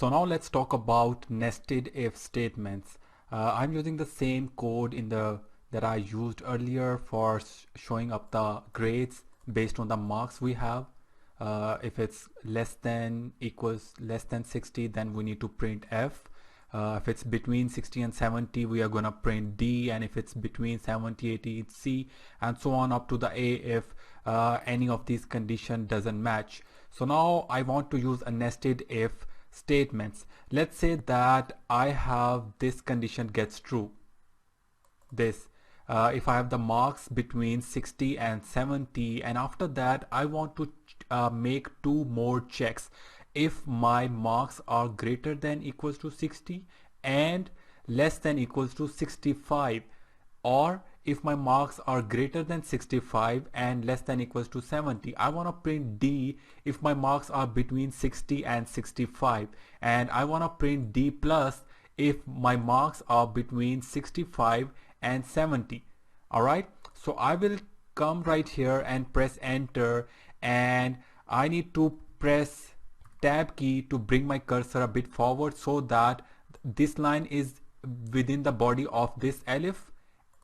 So now let's talk about nested if statements. I'm using the same code in the that I used earlier for showing up the grades based on the marks we have. If it's less than equals less than 60, then we need to print F. If it's between 60 and 70, we are gonna print D, and if it's between 70, 80, it's C, and so on up to the A if any of these condition doesn't match. So now I want to use a nested if statements. Let's say that I have this condition gets true. This if I have the marks between 60 and 70, and after that I want to make two more checks. If my marks are greater than equals to 60 and less than equals to 65, or if my marks are greater than 65 and less than equals to 70, I want to print D if my marks are between 60 and 65, and I want to print D plus if my marks are between 65 and 70. All right, so I will come right here and press enter, and I need to press tab key to bring my cursor a bit forward so that this line is within the body of this elif,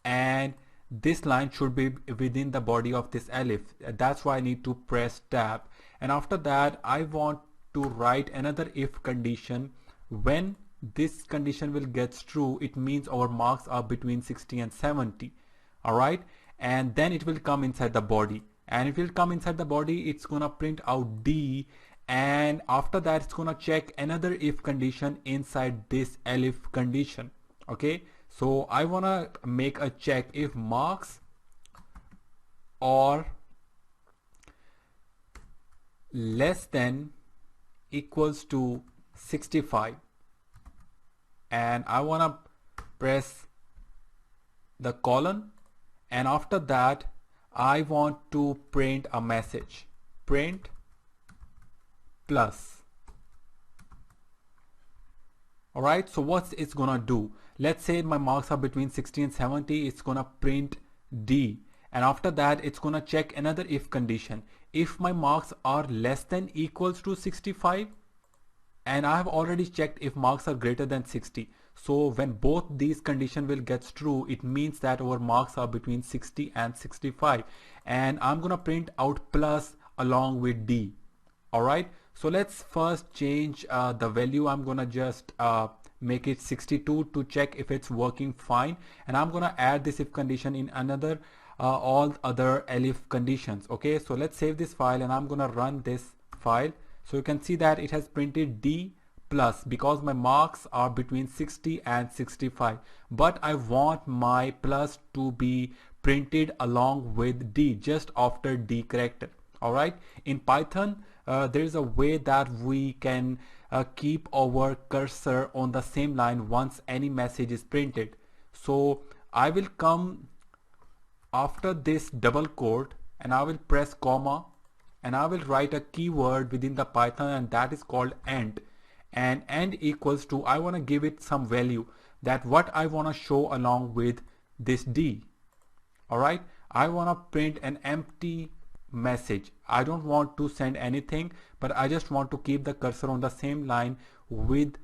and this line should be within the body of this elif. That's why I need to press tab, and after that I want to write another if condition. When this condition will get true, it means our marks are between 60 and 70. All right, and then it will come inside the body, and if it will come inside the body, it's gonna print out D, and after that it's gonna check another if condition inside this elif condition. Okay, so I wanna make a check if marks are less than equals to 65, and I wanna press the colon, and after that I want to print a message, print plus. All right, so what it's gonna do, let's say my marks are between 60 and 70, it's gonna print D, and after that it's gonna check another if condition. If my marks are less than equals to 65, and I have already checked if marks are greater than 60, so when both these condition will get true, it means that our marks are between 60 and 65, and I'm gonna print out plus along with D. All right, so let's first change the value. I'm gonna just make it 62 to check if it's working fine, and I'm gonna add this if condition in another all other elif conditions. Okay, so let's save this file, and I'm gonna run this file. So you can see that it has printed D plus because my marks are between 60 and 65, but I want my plus to be printed along with D just after D character. All right, in Python there is a way that we can keep our cursor on the same line once any message is printed. So I will come after this double quote, and I will press comma, and I will write a keyword within the Python, and that is called end, and end equals to, I want to give it some value that what I want to show along with this D. All right, I want to print an empty message. I don't want to send anything, but I just want to keep the cursor on the same line with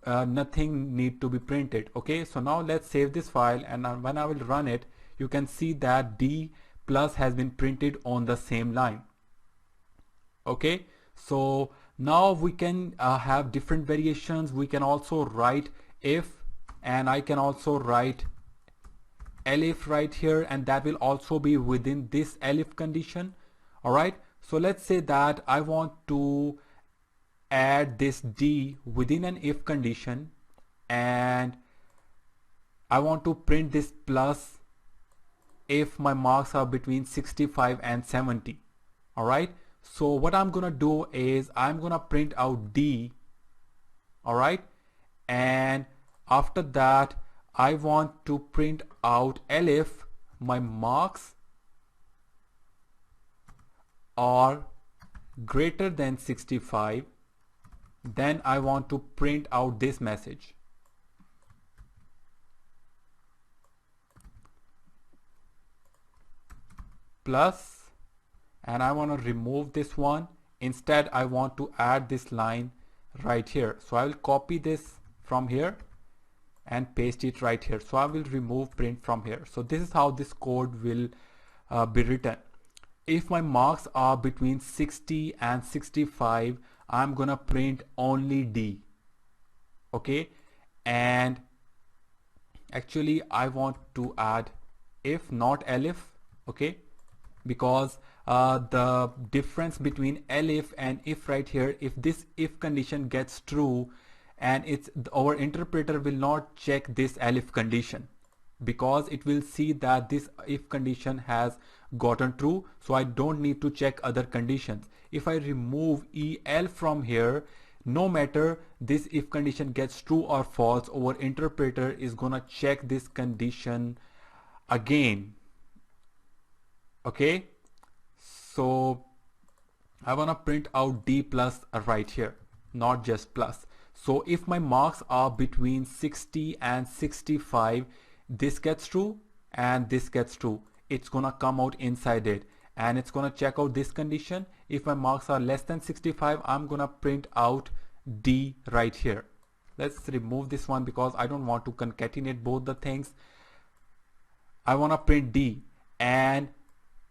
nothing need to be printed. Okay, so now let's save this file, and when I will run it, you can see that D plus has been printed on the same line. Okay, so now we can have different variations. We can also write if, and I can also write elif right here, and that will also be within this elif condition. All right, so let's say that I want to add this D within an if condition, and I want to print this plus if my marks are between 65 and 70. All right, so what I'm gonna do is I'm gonna print out D. All right, and after that I want to print out elif my marks are greater than 65, then I want to print out this message. Plus, and I want to remove this one. Instead, I want to add this line right here. So I will copy this from here and paste it right here. So I will remove print from here. So this is how this code will be written. If my marks are between 60 and 65, I'm gonna print only D. Okay, and actually I want to add if, not elif. Okay, because the difference between elif and if right here, if this if condition gets true, and it's our interpreter will not check this elif condition, because it will see that this if condition has gotten true, so I don't need to check other conditions. If I remove el from here, no matter this if condition gets true or false, our interpreter is gonna check this condition again. Okay, so I want to print out D plus right here, not just plus. So if my marks are between 60 and 65, this gets true and this gets true. It's gonna come out inside it, and it's gonna check out this condition. If my marks are less than 65, I'm gonna print out D right here. Let's remove this one because I don't want to concatenate both the things. I want to print D, and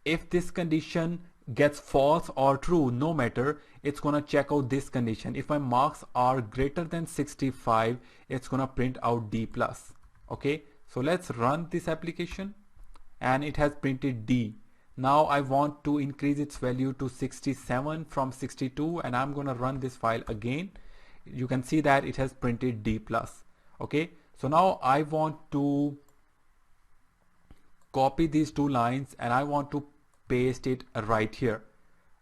if this condition gets false or true, no matter, it's gonna check out this condition. If my marks are greater than 65, it's gonna print out D plus. Okay, so let's run this application, and it has printed D. Now I want to increase its value to 67 from 62, and I'm gonna run this file again. You can see that it has printed D plus. Okay, so now I want to copy these two lines and I want to paste it right here.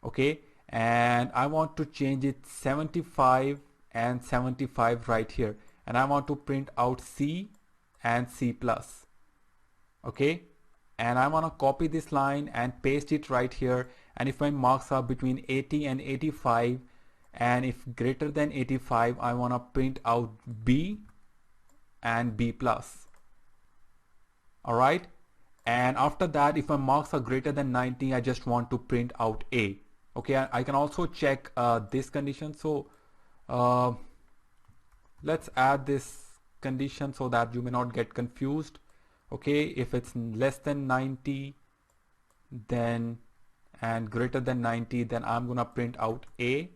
Okay, and I want to change it 75 and 75 right here, and I want to print out C and C plus. Okay, and I want to copy this line and paste it right here, and if my marks are between 80 and 85, and if greater than 85, I want to print out B and B plus. All right, and after that, if my marks are greater than 90, I just want to print out A. Okay, I can also check this condition. So let's add this condition so that you may not get confused. Okay, if it's less than 90 then and greater than 90, then I'm gonna print out A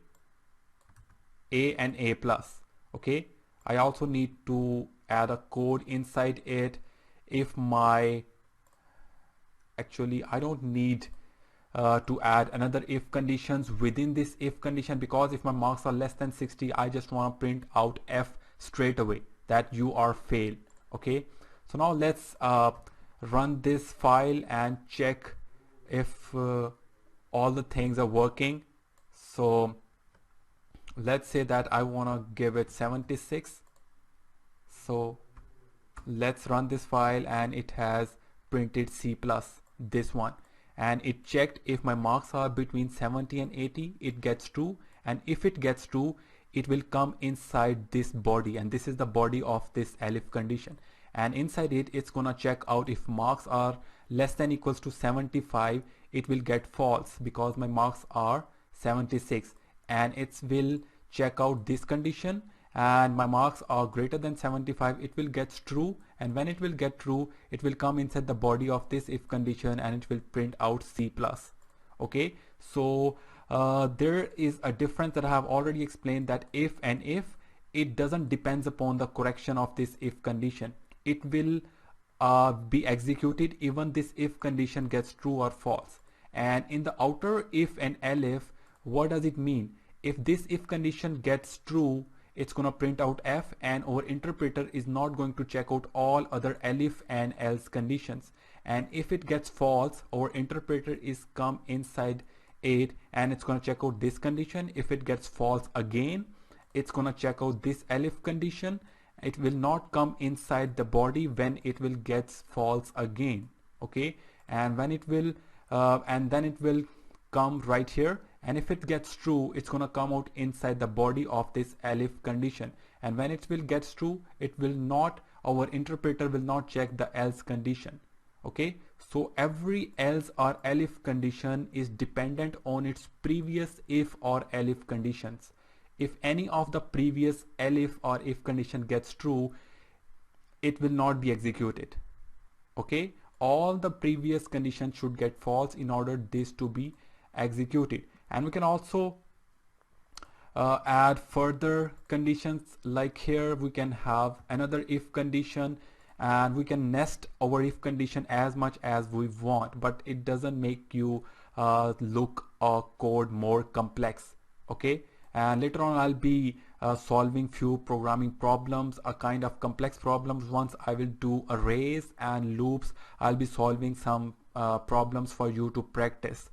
and A plus. Okay, I also need to add a code inside it. If my actually I don't need to add another if conditions within this if condition, because if my marks are less than 60, I just want to print out F straight away, that you are failed. Okay, so now let's run this file and check if all the things are working. So let's say that I want to give it 76. So let's run this file, and it has printed C plus, this one, and it checked if my marks are between 70 and 80, it gets true, and if it gets true, it will come inside this body, and this is the body of this elif condition, and inside it, it's gonna check out if marks are less than equals to 75, it will get false because my marks are 76, and it will check out this condition, and my marks are greater than 75, it will get true, and when it will get true, it will come inside the body of this if condition, and it will print out C plus. Okay, so there is a difference that I have already explained, that if and if, it doesn't depends upon the correction of this if condition. It will be executed even this if condition gets true or false. And in the outer if and elif, what does it mean? If this if condition gets true, it's going to print out F, and our interpreter is not going to check out all other elif and else conditions. And if it gets false, our interpreter is come inside it, and it's going to check out this condition. If it gets false again, it's going to check out this elif condition. It will not come inside the body when it will get false again. Okay, and when it will and then it will come right here, and if it gets true, it's gonna come out inside the body of this elif condition, and when it will get true, it will not, our interpreter will not check the else condition. Okay, so every else or elif condition is dependent on its previous if or elif conditions. if any of the previous elif or if condition gets true, it will not be executed. Okay, all the previous conditions should get false in order this to be executed. And we can also add further conditions, like here we can have another if condition, and we can nest our if condition as much as we want, but it doesn't make you look code more complex. Okay, and later on I'll be solving few programming problems, a kind of complex problems. Once I will do arrays and loops, I'll be solving some problems for you to practice.